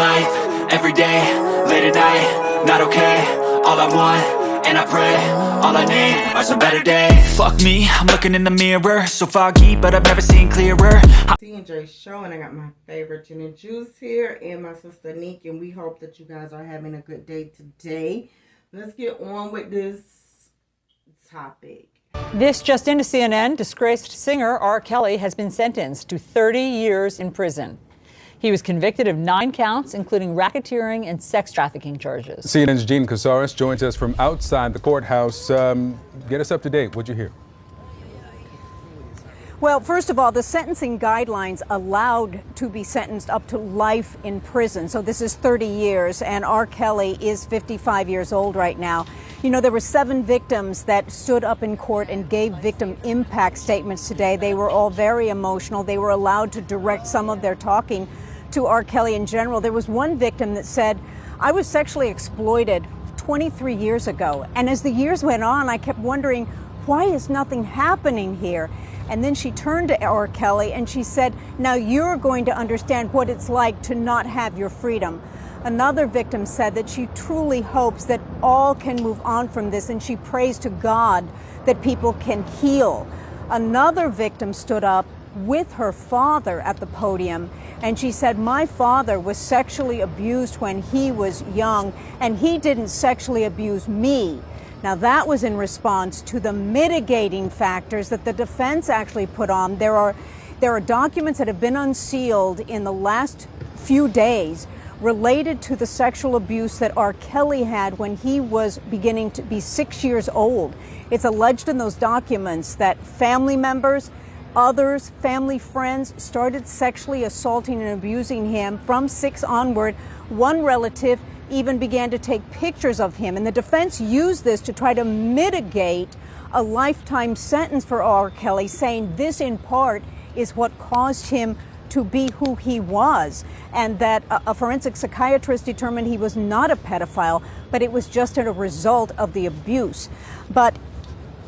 life, every day, late at night, not okay. All I want, and I pray, all I need are some better days. Fuck me, I'm looking in the mirror, so foggy, but I've never seen clearer. cnjshow, and I got my favorite gin and juice here, and my sister NEEK, and we hope that you guys are having a good day today. Let's get on with this topic. This just into CNN, disgraced singer R. Kelly has been sentenced to 30 years in prison. He was convicted of 9 counts, including racketeering and sex trafficking charges. CNN's Jean Casares joins us from outside the courthouse. Get us up to date. What'd you hear? Well, first of all, the sentencing guidelines allowed to be sentenced up to life in prison. So this is 30 years, and R. Kelly is 55 years old right now. You know, there were 7 victims that stood up in court and gave victim impact statements today. They were all very emotional. They were allowed to direct some of their talking to R. Kelly in general. There was one victim that said, "I was sexually exploited 23 years ago. And as the years went on, I kept wondering, why is nothing happening here?" And then she turned to R. Kelly and she said, "Now you're going to understand what it's like to not have your freedom." Another victim said that she truly hopes that all can move on from this, and she prays to God that people can heal. Another victim stood up with her father at the podium, and she said, "My father was sexually abused when he was young, and he didn't sexually abuse me." Now, that was in response to the mitigating factors that the defense actually put on. There are documents that have been unsealed in the last few days related to the sexual abuse that R. Kelly had when he was beginning to be 6 years old. It's alleged in those documents that family members, others, family friends started sexually assaulting and abusing him from 6 onward. One relative even began to take pictures of him, and the defense used this to try to mitigate a lifetime sentence for R. Kelly, saying this in part is what caused him to be who he was, and that a forensic psychiatrist determined he was not a pedophile, but it was just a result of the abuse. But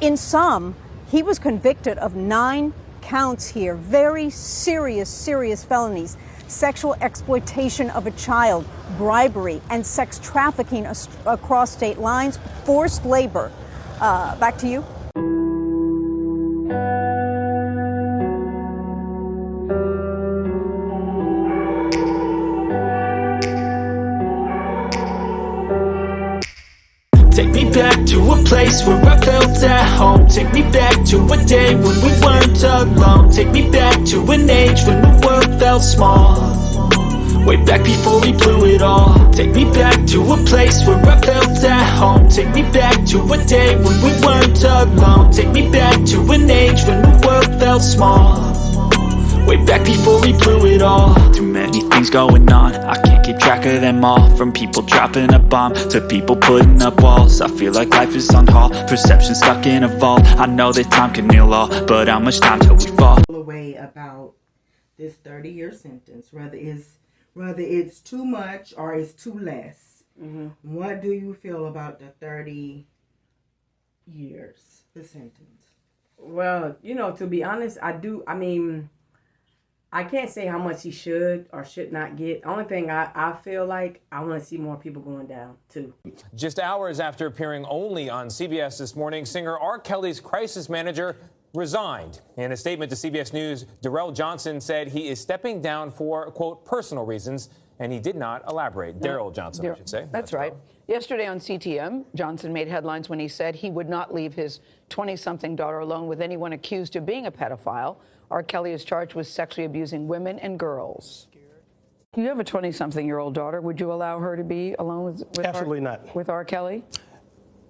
in sum, he was convicted of 9 counts here, very serious felonies: sexual exploitation of a child, bribery, and sex trafficking across state lines, forced labor. Back to you. Take me back to a place where I felt at home. Take me back to a day when we weren't alone. Take me back to an age when the world felt small, way back before we blew it all. Take me back to a place where I felt at home. Take me back to a day when we weren't alone. Take me back to an age when the world felt small, way back before we blew it all. Too many things going on, I can't keep track of them all. From people dropping a bomb to people putting up walls. I feel like life is on hold, perception stuck in a vault. I know that time can heal all, but how much time till we fall? Away about this 30-year sentence, whether it's too much or it's too less. What do you feel about the 30 years, the sentence? Well, you know, to be honest, I can't say how much he should or should not get. Only thing I feel like I want to see more people going down, too. Just hours after appearing only on CBS this morning, singer R. Kelly's crisis manager resigned. In a statement to CBS News, Darrell Johnson said he is stepping down for, quote, personal reasons, and he did not elaborate. Darrell Johnson, I should say. That's right. Yesterday on CTM, Johnson made headlines when he said he would not leave his 20-something daughter alone with anyone accused of being a pedophile. R. Kelly is charged with sexually abusing women and girls. You have a 20-something-year-old daughter. Would you allow her to be alone with Absolutely not. With R. Kelly?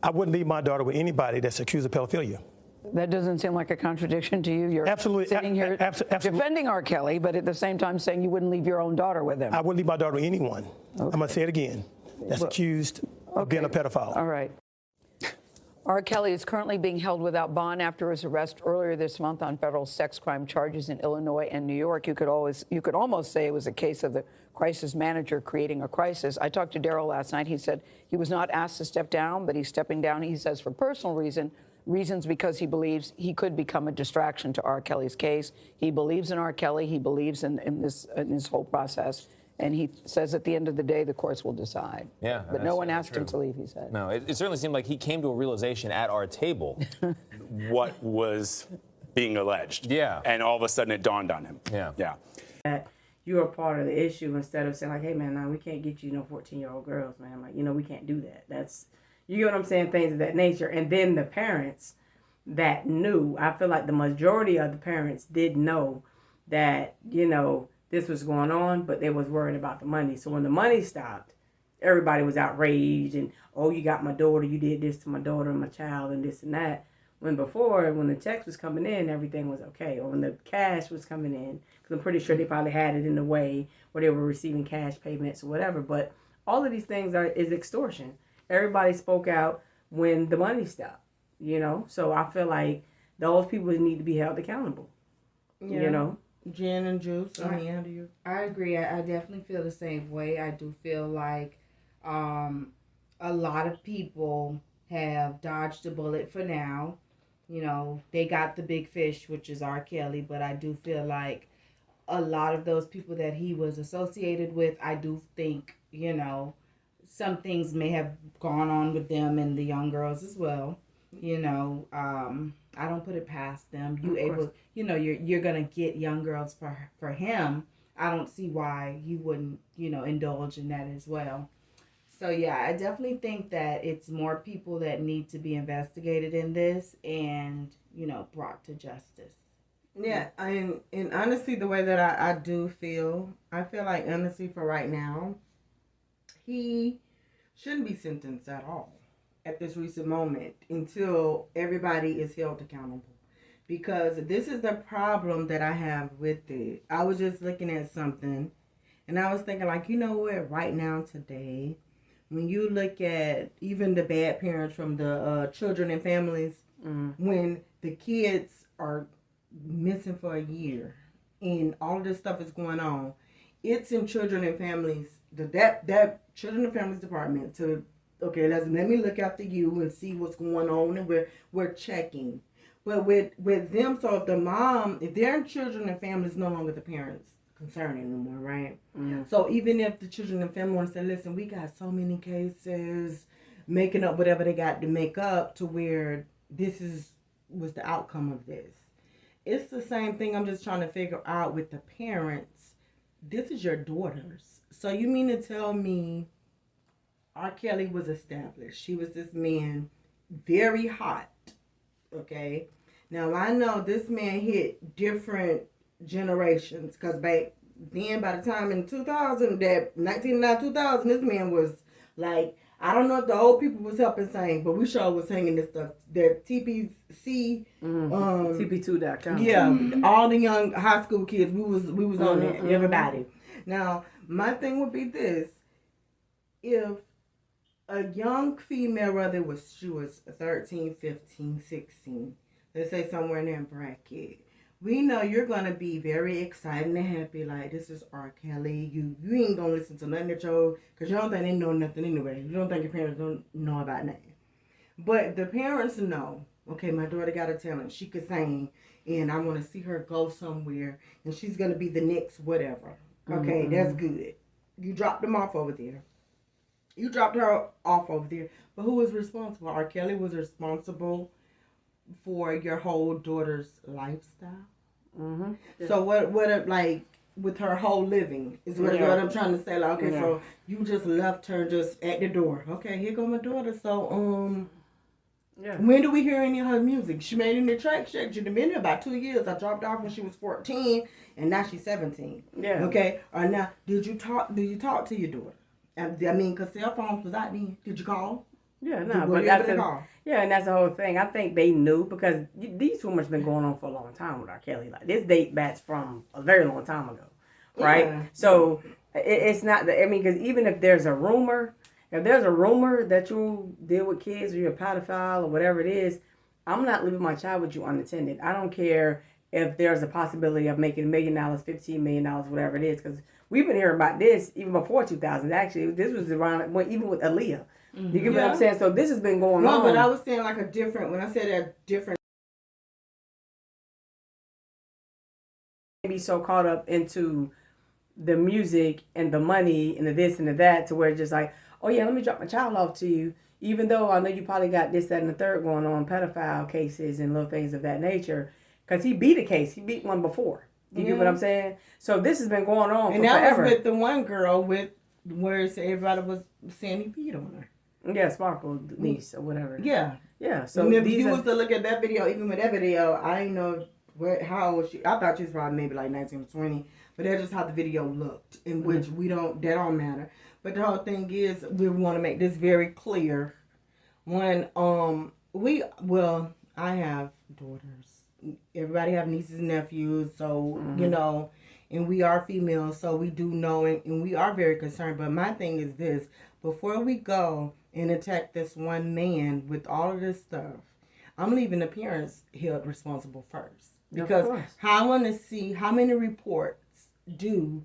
I wouldn't leave my daughter with anybody that's accused of pedophilia. That doesn't seem like a contradiction to you. You're absolutely sitting here defending R. Kelly, but at the same time saying you wouldn't leave your own daughter with him. I wouldn't leave my daughter with anyone. Okay. I'm going to say it again. That's accused of being a pedophile. All right. R. Kelly is currently being held without bond after his arrest earlier this month on federal sex crime charges in Illinois and New York. You could almost say it was a case of the crisis manager creating a crisis. I talked to Darrell last night. He said he was not asked to step down, but he's stepping down, he says, for personal reasons because he believes he could become a distraction to R. Kelly's case. He believes in R. Kelly. He believes in this whole process. And he says at the end of the day, the courts will decide. Yeah, but no one asked him to leave, he said. No, it certainly seemed like he came to a realization at our table. What was being alleged. Yeah. And all of a sudden it dawned on him. Yeah. Yeah. That you're a part of the issue instead of saying like, hey man, nah, we can't get you no 14-year-old girls, man. Like, we can't do that. That's, you get what I'm saying, things of that nature. And then the parents that knew, I feel like the majority of the parents did know that, this was going on, but they was worried about the money. So when the money stopped, everybody was outraged and, oh, you got my daughter, you did this to my daughter and my child and this and that. When before, when the checks was coming in, everything was okay. Or when the cash was coming in, because I'm pretty sure they probably had it in a way where they were receiving cash payments or whatever. But all of these things is extortion. Everybody spoke out when the money stopped, So I feel like those people need to be held accountable, Jen and Juice, how do you? I agree. I definitely feel the same way. I do feel like a lot of people have dodged a bullet for now. They got the big fish, which is R. Kelly, but I do feel like a lot of those people that he was associated with, I do think, some things may have gone on with them and the young girls as well. I don't put it past them. You're gonna get young girls for him. I don't see why you wouldn't, indulge in that as well. So yeah, I definitely think that it's more people that need to be investigated in this and, brought to justice. Yeah, and honestly, the way that I do feel, I feel like honestly for right now, he shouldn't be sentenced at all at this recent moment until everybody is held accountable. Because this is the problem that I have with it. I was just looking at something and I was thinking like, what, right now today, when you look at even the bad parents from the children and families, when the kids are missing for a year and all of this stuff is going on, it's in children and families, that children and families department to, okay, let me look after you and see what's going on, and we're checking. But with them, so if their children and families no longer the parents concern anymore, right? Mm. So even if the children and family want to say, listen, we got so many cases, making up whatever they got to make up to where was the outcome of this. It's the same thing I'm just trying to figure out with the parents. This is your daughters. So you mean to tell me R. Kelly was established. She was this man, very hot, okay? Now, I know this man hit different generations because back then, by the time in 2000, that 1999, 2000, this man was like, I don't know if the old people was helping sing, but we sure was singing this stuff. The TPC, TP2.com. Yeah, all the young high school kids, we was on that, everybody. Now, my thing would be this. If a young female, whether she was 13, 15, 16, let's say somewhere in that bracket, we know you're going to be very excited and happy, like, this is R. Kelly. You ain't going to listen to nothing that because you don't think they know nothing anyway. You don't think your parents don't know about nothing. But the parents know, okay, my daughter got a talent. She could sing, and I want to see her go somewhere, and she's going to be the next whatever. Okay, that's good. You dropped them off over there. You dropped her off over there. But who was responsible? R. Kelly was responsible for your whole daughter's lifestyle. Mm-hmm. Yeah. So what like with her whole living is what I'm trying to say. Like, okay, so you just left her just at the door. Okay, here go my daughter. So when do we hear any of her music? She made any tracks. She's been here about 2 years. I dropped off when she was 14, and now she's 17. Yeah. Okay. Now, did you talk to your daughter? I mean, because cell phones was out then. Did you call? Yeah, no, but that's and that's the whole thing. I think they knew because these rumors been going on for a long time with R. Kelly. Like, this date bats from a very long time ago, right? Yeah. So it's not that. I mean, because even if there's a rumor that you deal with kids or you're a pedophile or whatever it is, I'm not leaving my child with you unattended. I don't care if there's a possibility of making $1 million, $15 million, whatever it is, because we've been hearing about this even before 2000. Actually, this was around even with Aaliyah. Mm-hmm. You get what I'm saying? So this has been going on. No, but I was saying like when I said a different. Be so caught up into the music and the money and the this and the that to where it's just like, oh yeah, let me drop my child off to you. Even though I know you probably got this, that, and the third going on, pedophile cases and little things of that nature. Because he beat a case. He beat one before. You get what I'm saying? So this has been going on for forever. And that was with the one girl where everybody was saying he beat on her. Yeah, Sparkle niece or whatever. Yeah. Yeah. So and if you was to look at that video, even with that video, I didn't know how old she. I thought she was probably maybe like 19 or 20. But that's just how the video looked, in which that don't matter. But the whole thing is, we want to make this very clear. When I have daughters. Everybody have nieces and nephews, so you know, and we are female, so we do know, and we are very concerned. But my thing is this: before we go and attack this one man with all of this stuff, I'm leaving the parents held responsible first, because I want to see how many reports do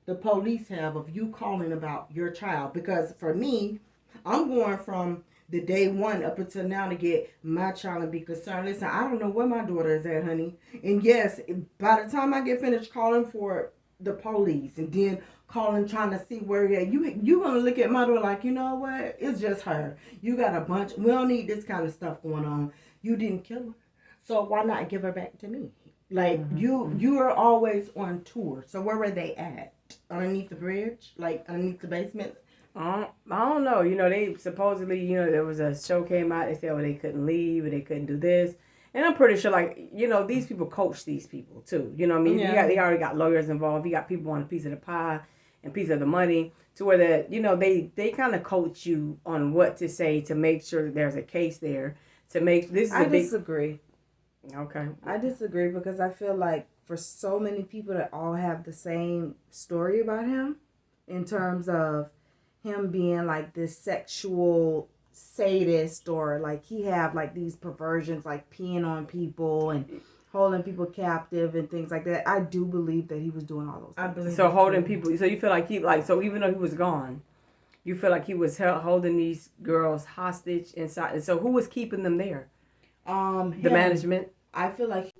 the police have of you calling about your child. Because for me, I'm going from the day one up until now to get my child and be concerned. Listen, I don't know where my daughter is at, honey. And yes, by the time I get finished calling for the police and then calling trying to see where you gonna look at my daughter like, you know what? It's just her. You got a bunch. We don't need this kind of stuff going on. You didn't kill her, so why not give her back to me? Like you are always on tour. So where were they at? Underneath the bridge, like underneath the basement. I don't know. You know, they supposedly, you know, there was a show came out. They said, well, they couldn't leave or they couldn't do this. And I'm pretty sure, like, you know, these people coach these people too. You know what I mean? Yeah. They already got lawyers involved. You got people on a piece of the pie and piece of the money to where that, you know, they kind of coach you on what to say to make sure that there's a case there to make this. I disagree. Okay. I disagree because I feel like for so many people that all have the same story about him in terms of him being like this sexual sadist, or like he have like these perversions, like peeing on people and holding people captive and things like that. I do believe that he was doing all those things. I believe so holding people. So you feel like so even though he was gone, you feel like he was holding these girls hostage inside. And so who was keeping them there? The management. I feel like